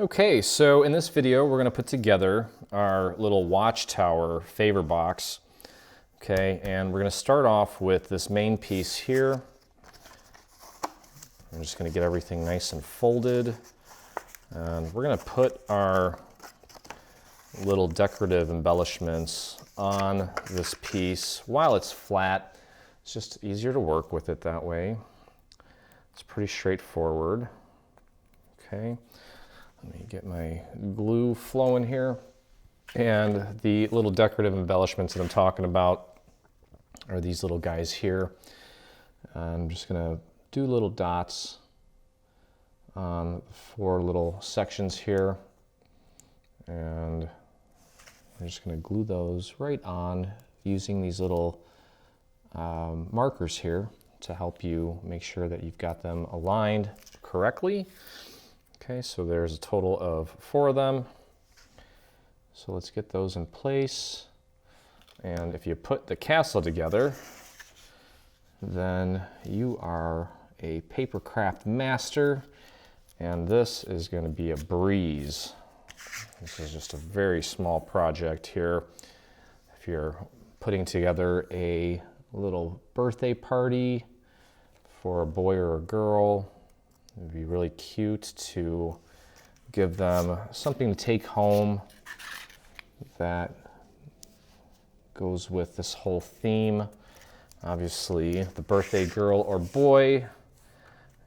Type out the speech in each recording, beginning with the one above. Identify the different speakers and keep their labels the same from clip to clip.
Speaker 1: Okay, so in this video we're going to put together our little watchtower favor box. Okay, and we're going to start off with this main piece here. I'm just going to get everything nice and folded. And we're going to put our little decorative embellishments on this piece while it's flat. It's just easier to work with it that way. It's pretty straightforward. Okay. Let me get my glue flowing here. And the little decorative embellishments that I'm talking about are these little guys here. I'm just going to do little dots on 4 little sections here. And I'm just going to glue those right on using these little markers here to help you make sure that you've got them aligned correctly. Okay, so there's a total of 4 of them. So let's get those in place. And if you put the castle together, then you are a paper craft master. And this is going to be a breeze. This is just a very small project here. If you're putting together a little birthday party for a boy or a girl, it'd be really cute to give them something to take home that goes with this whole theme. Obviously, the birthday girl or boy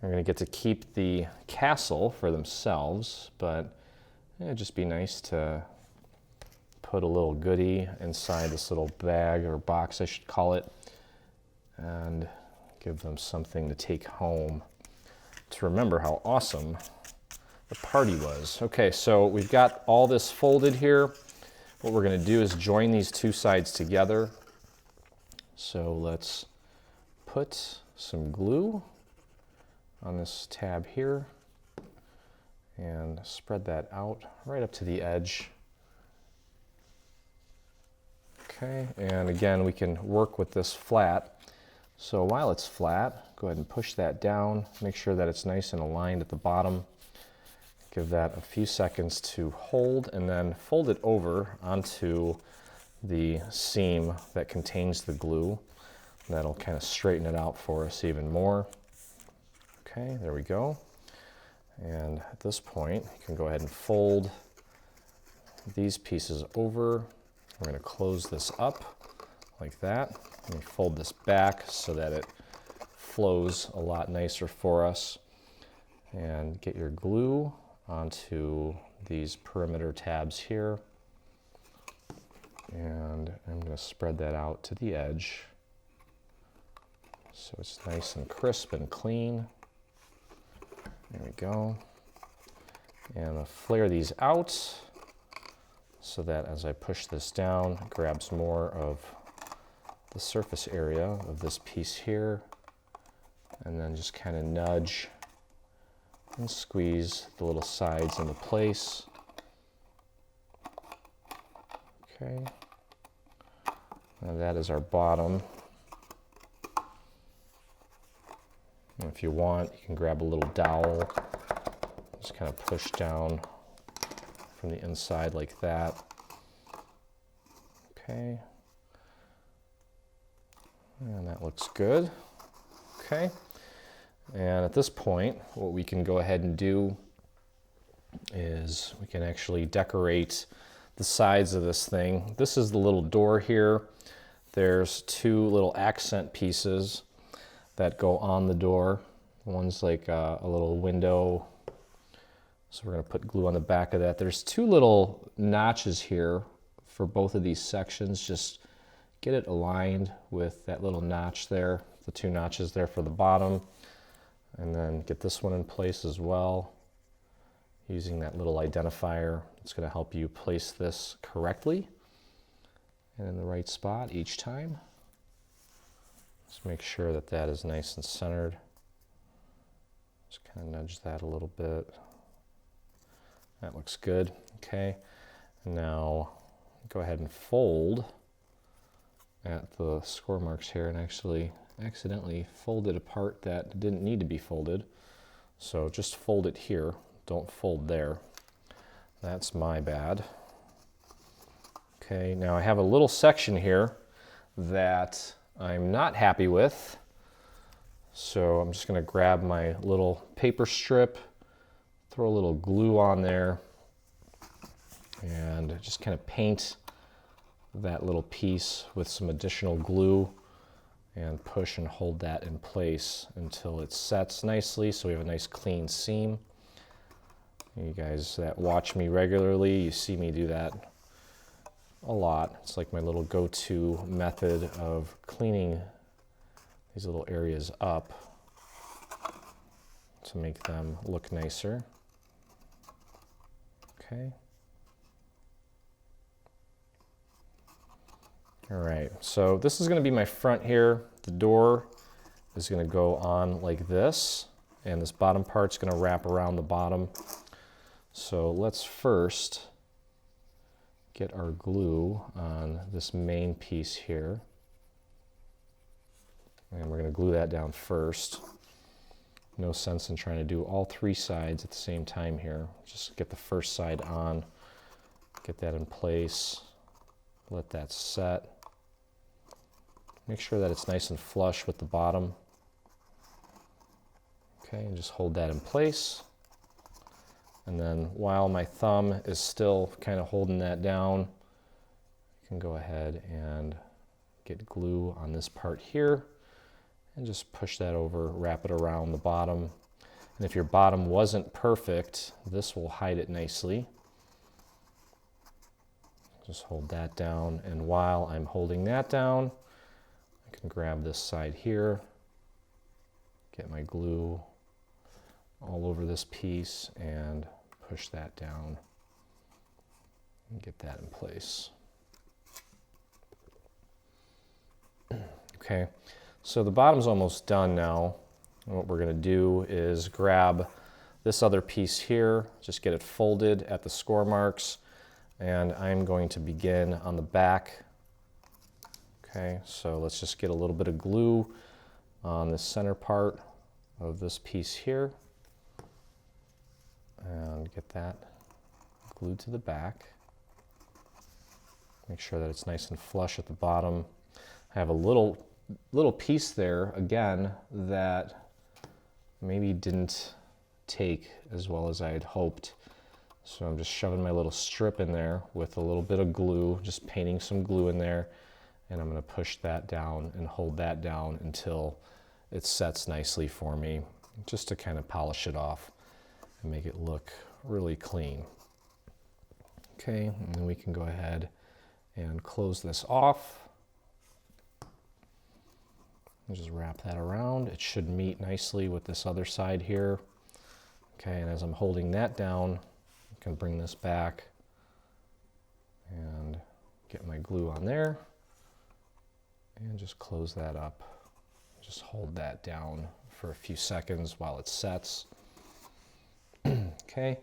Speaker 1: are going to get to keep the castle for themselves, but it'd just be nice to put a little goodie inside this little bag or box, I should call it, and give them something to take home to remember how awesome the party was. Okay, so we've got all this folded here. What we're going to do is join these 2 sides together. So let's put some glue on this tab here and spread that out right up to the edge. Okay, and again, we can work with this flat. So while it's flat, go ahead and push that down. Make sure that it's nice and aligned at the bottom. Give that a few seconds to hold, and then fold it over onto the seam that contains the glue. That'll kind of straighten it out for us even more. Okay, there we go. And at this point, you can go ahead and fold these pieces over. We're going to close this up like that. Let me fold this back so that it flows a lot nicer for us. And get your glue onto these perimeter tabs here. And I'm going to spread that out to the edge so it's nice and crisp and clean. There we go. And I'll flare these out so that as I push this down, it grabs more of the surface area of this piece here, and then just kind of nudge and squeeze the little sides into place. Okay, now that is our bottom. And if you want, you can grab a little dowel, just kind of push down from the inside like that. Okay. And that looks good. Okay. And at this point, what we can go ahead and do is we can actually decorate the sides of this thing. This is the little door here. There's 2 little accent pieces that go on the door. One's like a little window. So we're going to put glue on the back of that. There's 2 little notches here for both of these sections. Just get it aligned with that little notch there, the 2 notches there for the bottom. And then get this one in place as well, using that little identifier. It's going to help you place this correctly and in the right spot each time. Just make sure that that is nice and centered. Just kind of nudge that a little bit. That looks good. Okay. And now go ahead and fold at the score marks here, and actually accidentally folded a part that didn't need to be folded. So just fold it here, don't fold there. That's my bad. Okay, now I have a little section here that I'm not happy with. So I'm just going to grab my little paper strip, throw a little glue on there, and just kind of paint that little piece with some additional glue and push and hold that in place until it sets nicely so we have a nice clean seam. You guys that watch me regularly, you see me do that a lot. It's like my little go-to method of cleaning these little areas up to make them look nicer. Okay. All right, so this is going to be my front here. The door is going to go on like this, and this bottom part's going to wrap around the bottom. So let's first get our glue on this main piece here. And we're going to glue that down first. No sense in trying to do all three sides at the same time here. Just get the first side on, get that in place, let that set. Make sure that it's nice and flush with the bottom. Okay, and just hold that in place. And then while my thumb is still kind of holding that down, I can go ahead and get glue on this part here. And just push that over, wrap it around the bottom. And if your bottom wasn't perfect, this will hide it nicely. Just hold that down, and while I'm holding that down, I can grab this side here, get my glue all over this piece, and push that down and get that in place. Okay. So the bottom's almost done now. And what we're going to do is grab this other piece here, just get it folded at the score marks, and I'm going to begin on the back. Okay, so let's just get a little bit of glue on the center part of this piece here and get that glued to the back. Make sure that it's nice and flush at the bottom. I have a little piece there, again, that maybe didn't take as well as I had hoped. So I'm just shoving my little strip in there with a little bit of glue, just painting some glue in there, and I'm going to push that down and hold that down until it sets nicely for me, just to kind of polish it off and make it look really clean. Okay, and then we can go ahead and close this off. Just wrap that around. It should meet nicely with this other side here. Okay, and as I'm holding that down, I can bring this back and get my glue on there and just close that up. Just hold that down for a few seconds while it sets. Okay,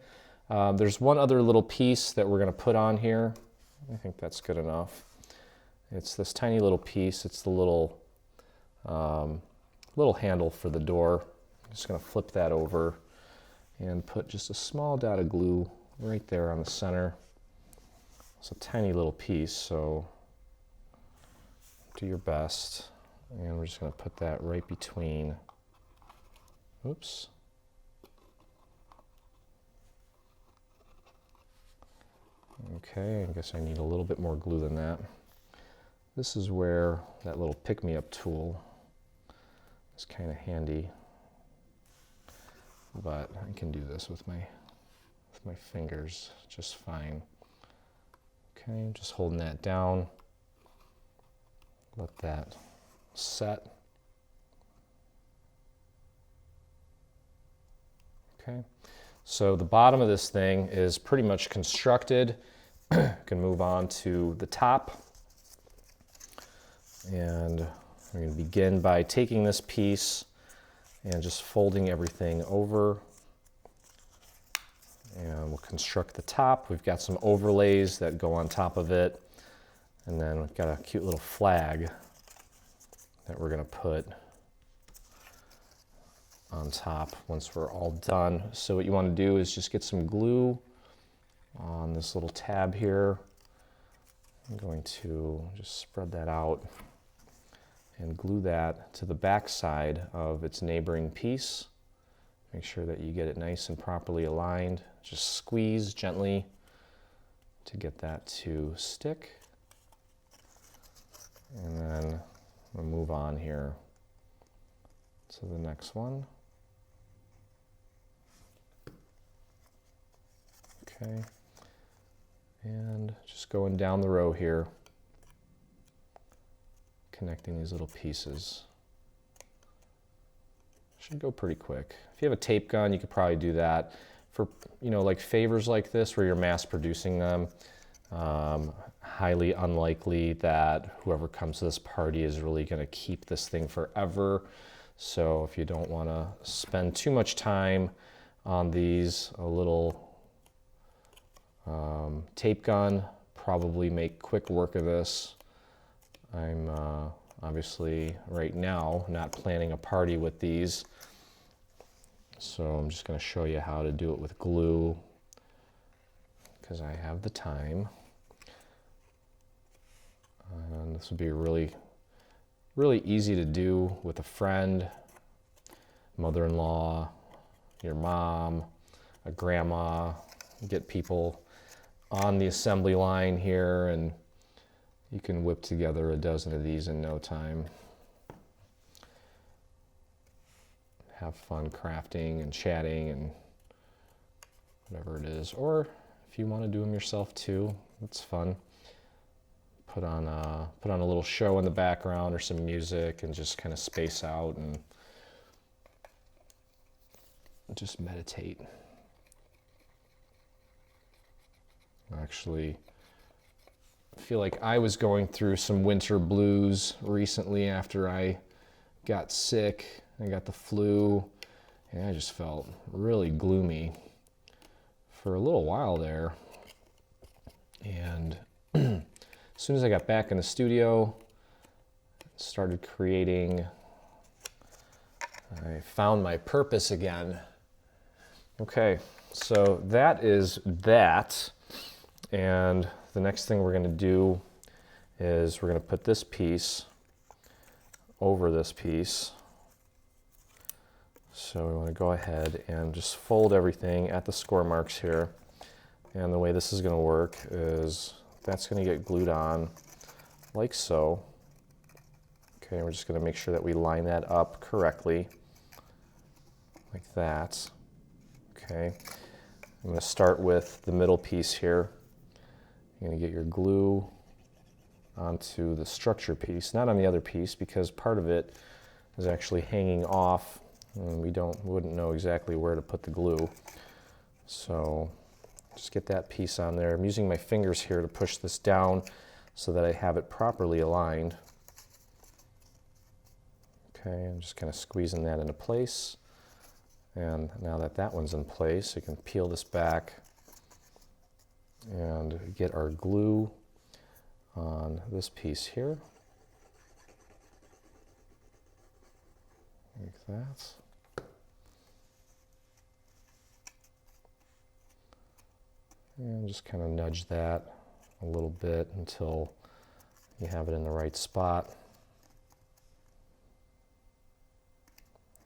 Speaker 1: there's one other little piece that we're going to put on here. I think that's good enough. It's this tiny little piece. It's the little handle for the door. I'm just going to flip that over and put just a small dot of glue right there on the center. It's a tiny little piece, so do your best. And we're just going to put that right between. Oops. Okay, I guess I need a little bit more glue than that. This is where that little pick-me-up tool is kind of handy, but I can do this with my fingers just fine. Okay, just holding that down. Let that set. Okay, so the bottom of this thing is pretty much constructed. Can move on to the top. And we're going to begin by taking this piece and just folding everything over. And we'll construct the top. We've got some overlays that go on top of it. And then we've got a cute little flag that we're going to put on top once we're all done. So what you want to do is just get some glue on this little tab here. I'm going to just spread that out and glue that to the back side of its neighboring piece. Make sure that you get it nice and properly aligned. Just squeeze gently to get that to stick. And then we'll move on here to the next one. Okay. And just going down the row here, connecting these little pieces. Should go pretty quick. If you have a tape gun, you could probably do that. For, you know, like favors like this where you're mass producing them, highly unlikely that whoever comes to this party is really going to keep this thing forever. So if you don't want to spend too much time on these, a little tape gun, probably make quick work of this. I'm obviously right now not planning a party with these, so I'm just going to show you how to do it with glue because I have the time. And this would be really easy to do with a friend, mother-in-law, your mom, a grandma. Get people on the assembly line here and you can whip together a dozen of these in no time. Have fun crafting and chatting and whatever it is. Or if you want to do them yourself too, it's fun. Put on a little show in the background or some music and just kind of space out and just meditate. Actually, I feel like I was going through some winter blues recently after I got sick. I got the flu, and I just felt really gloomy for a little while there. And as soon as I got back in the studio, started creating, I found my purpose again. Okay, so that is that. And the next thing we're going to do is we're going to put this piece over this piece. So we want to go ahead and just fold everything at the score marks here. And the way this is going to work is that's going to get glued on like so. Okay, we're just going to make sure that we line that up correctly like that. Okay, I'm going to start with the middle piece here. You're going to get your glue onto the structure piece, not on the other piece because part of it is actually hanging off and we wouldn't know exactly where to put the glue. So just get that piece on there. I'm using my fingers here to push this down so that I have it properly aligned. Okay, I'm just kind of squeezing that into place. And now that that one's in place, you can peel this back and get our glue on this piece here. Like that. And just kind of nudge that a little bit until you have it in the right spot.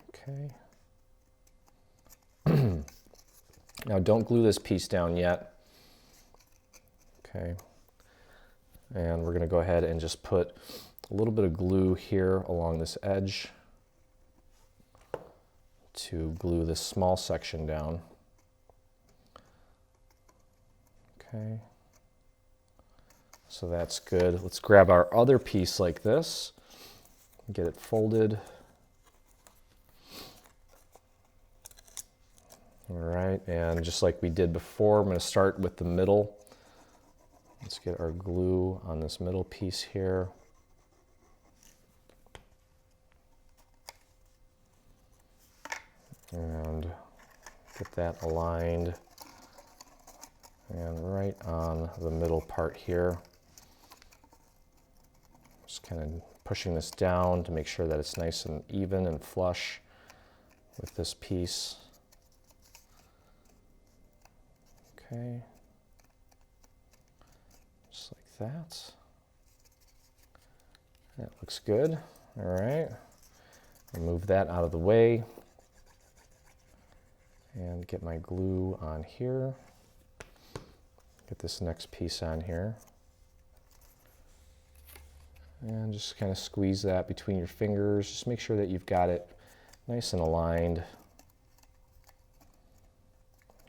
Speaker 1: Okay. Now don't glue this piece down yet. Okay. And we're going to go ahead and just put a little bit of glue here along this edge to glue this small section down. Okay. So that's good. Let's grab our other piece like this, get it folded. All right, and just like we did before, I'm going to start with the middle. Let's get our glue on this middle piece here. And get that aligned. And right on the middle part here. Just kind of pushing this down to make sure that it's nice and even and flush with this piece. Okay. that. That looks good. All right. I'll move that out of the way and get my glue on here. Get this next piece on here. And just kind of squeeze that between your fingers. Just make sure that you've got it nice and aligned.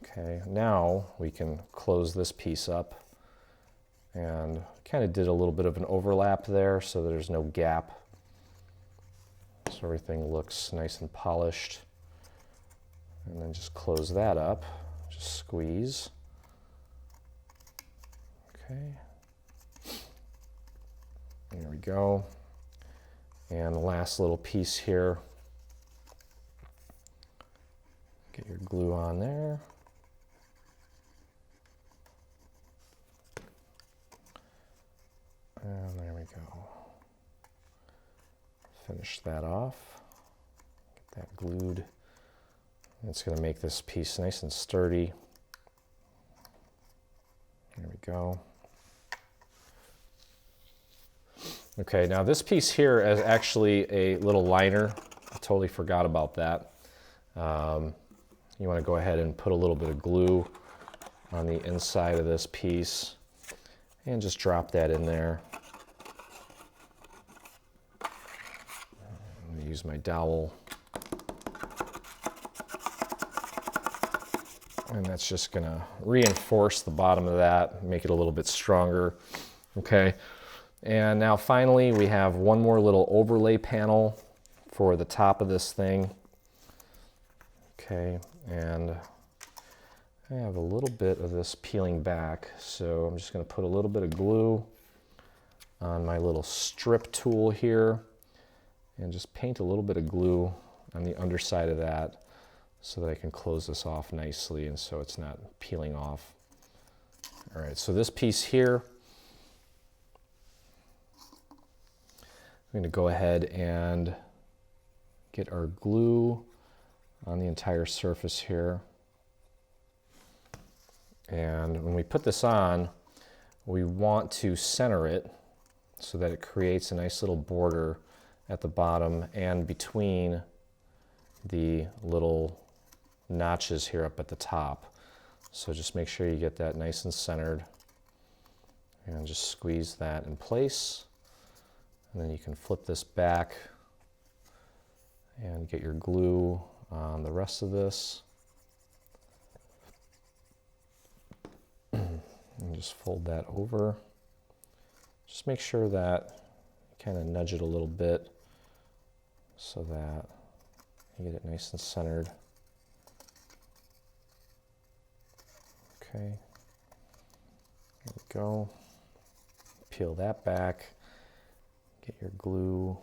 Speaker 1: Okay, now we can close this piece up. And kind of did a little bit of an overlap there so there's no gap. So everything looks nice and polished. And then just close that up, just squeeze. Okay. There we go. And the last little piece here. Get your glue on there. And there we go. Finish that off. Get that glued. It's going to make this piece nice and sturdy. There we go. Okay, now this piece here is actually a little liner. I totally forgot about that. You want to go ahead and put a little bit of glue on the inside of this piece and just drop that in there. I'm going to use my dowel. And that's just going to reinforce the bottom of that, make it a little bit stronger. Okay, and now finally we have one more little overlay panel for the top of this thing. Okay, and I have a little bit of this peeling back, so I'm just going to put a little bit of glue on my little strip tool here and just paint a little bit of glue on the underside of that so that I can close this off nicely and so it's not peeling off. All right, so this piece here, I'm going to go ahead and get our glue on the entire surface here. And when we put this on, we want to center it so that it creates a nice little border at the bottom and between the little notches here up at the top. So just make sure you get that nice and centered and just squeeze that in place. And then you can flip this back and get your glue on the rest of this. And just fold that over. Just make sure that you kind of nudge it a little bit so that you get it nice and centered. Okay, there we go. Peel that back. Get your glue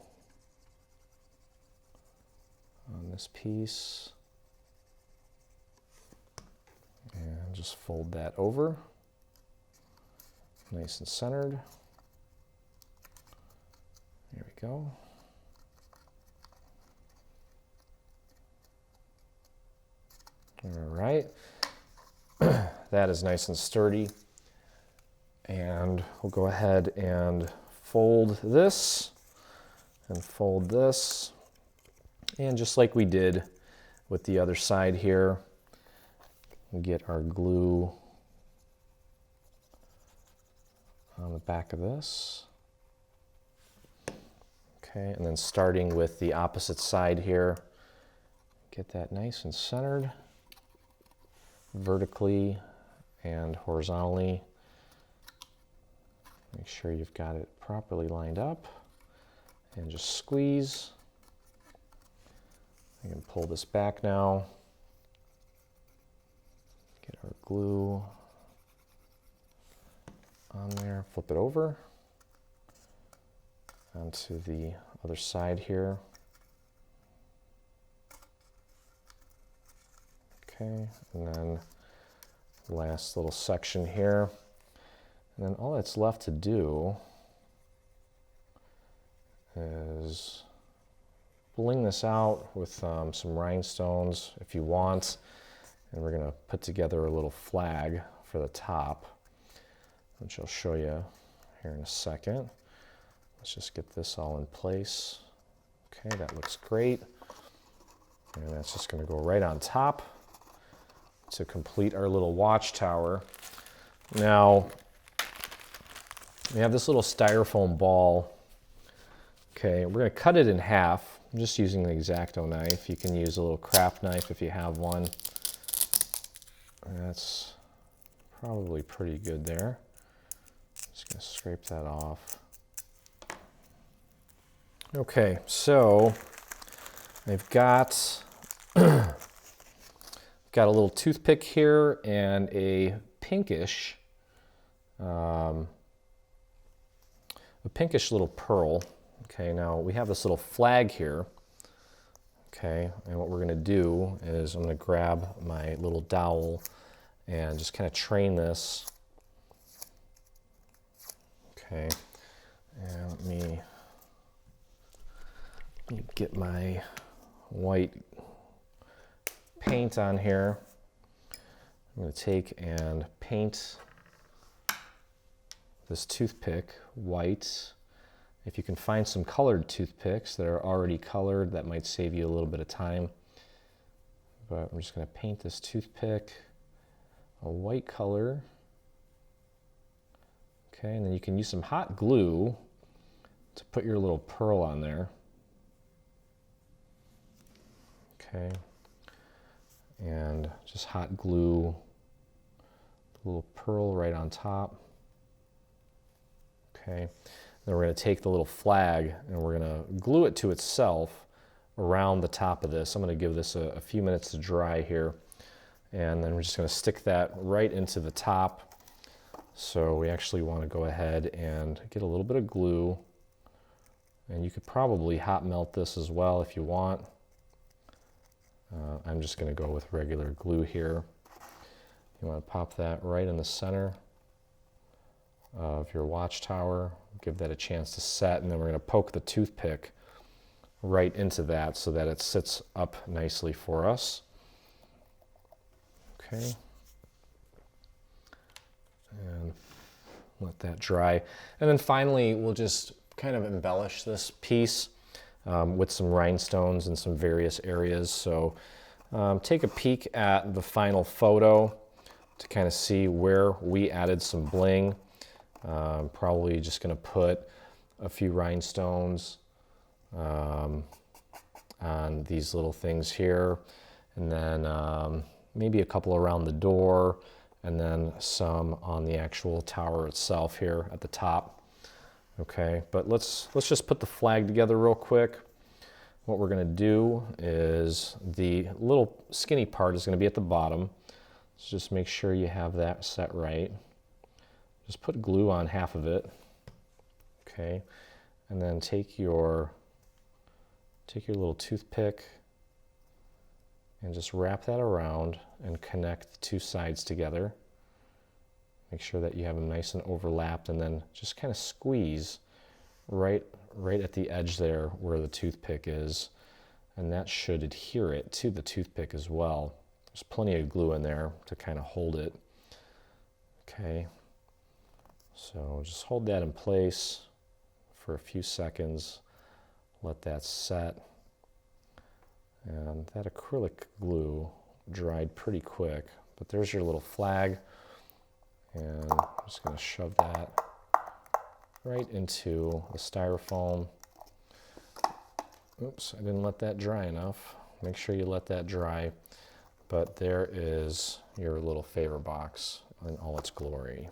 Speaker 1: on this piece. And just fold that over. Nice and centered. There we go. All right. That is nice and sturdy. And we'll go ahead and fold this and fold this. And just like we did with the other side here, we get our glue on the back of this. Okay, and then starting with the opposite side here, get that nice and centered vertically and horizontally. Make sure you've got it properly lined up and just squeeze. I can pull this back now. Get our glue on there, flip it over onto the other side here. Okay, and then last little section here. And then all that's left to do is bling this out with some rhinestones if you want. And we're going to put together a little flag for the top, which I'll show you here in a second. Let's just get this all in place. Okay, that looks great. And that's just going to go right on top to complete our little watchtower. Now, we have this little styrofoam ball. Okay, we're going to cut it in half. I'm just using the X-Acto knife. You can use a little craft knife if you have one. That's probably pretty good there. Just going to scrape that off. Okay, so I've got got a little toothpick here and a pinkish little pearl. Okay, now we have this little flag here. Okay, and what we're going to do is I'm going to grab my little dowel and just kind of train this. Okay, and let me get my white paint on here. I'm going to take and paint this toothpick white. If you can find some colored toothpicks that are already colored, that might save you a little bit of time. But I'm just going to paint this toothpick a white color. Okay, and then you can use some hot glue to put your little pearl on there. Okay, and just hot glue the little pearl right on top. Okay, then we're going to take the little flag and we're going to glue it to itself around the top of this. I'm going to give this a few minutes to dry here, and then we're just going to stick that right into the top. So we actually want to go ahead and get a little bit of glue, and you could probably hot melt this as well if you want. I'm just going to go with regular glue here. You want to pop that right in the center of your watchtower, give that a chance to set, and then we're going to poke the toothpick right into that so that it sits up nicely for us. Okay. And let that dry. And then finally, we'll just kind of embellish this piece with some rhinestones in some various areas. So take a peek at the final photo to kind of see where we added some bling. Probably just going to put a few rhinestones on these little things here, and then maybe a couple around the door, and then some on the actual tower itself here at the top. Okay, but let's just put the flag together real quick. What we're going to do is the little skinny part is going to be at the bottom. So just make sure you have that set right. Just put glue on half of it. Okay, and then take your little toothpick and just wrap that around and connect the two sides together. Make sure that you have them nice and overlapped, and then just kind of squeeze right at the edge there where the toothpick is, and that should adhere it to the toothpick as well. There's plenty of glue in there to kind of hold it. Okay, so just hold that in place for a few seconds, let that set, and that acrylic glue dried pretty quick. But there's your little flag, and I'm just going to shove that right into the styrofoam. Oops, I didn't let that dry enough. Make sure you let that dry. But there is your little favor box in all its glory.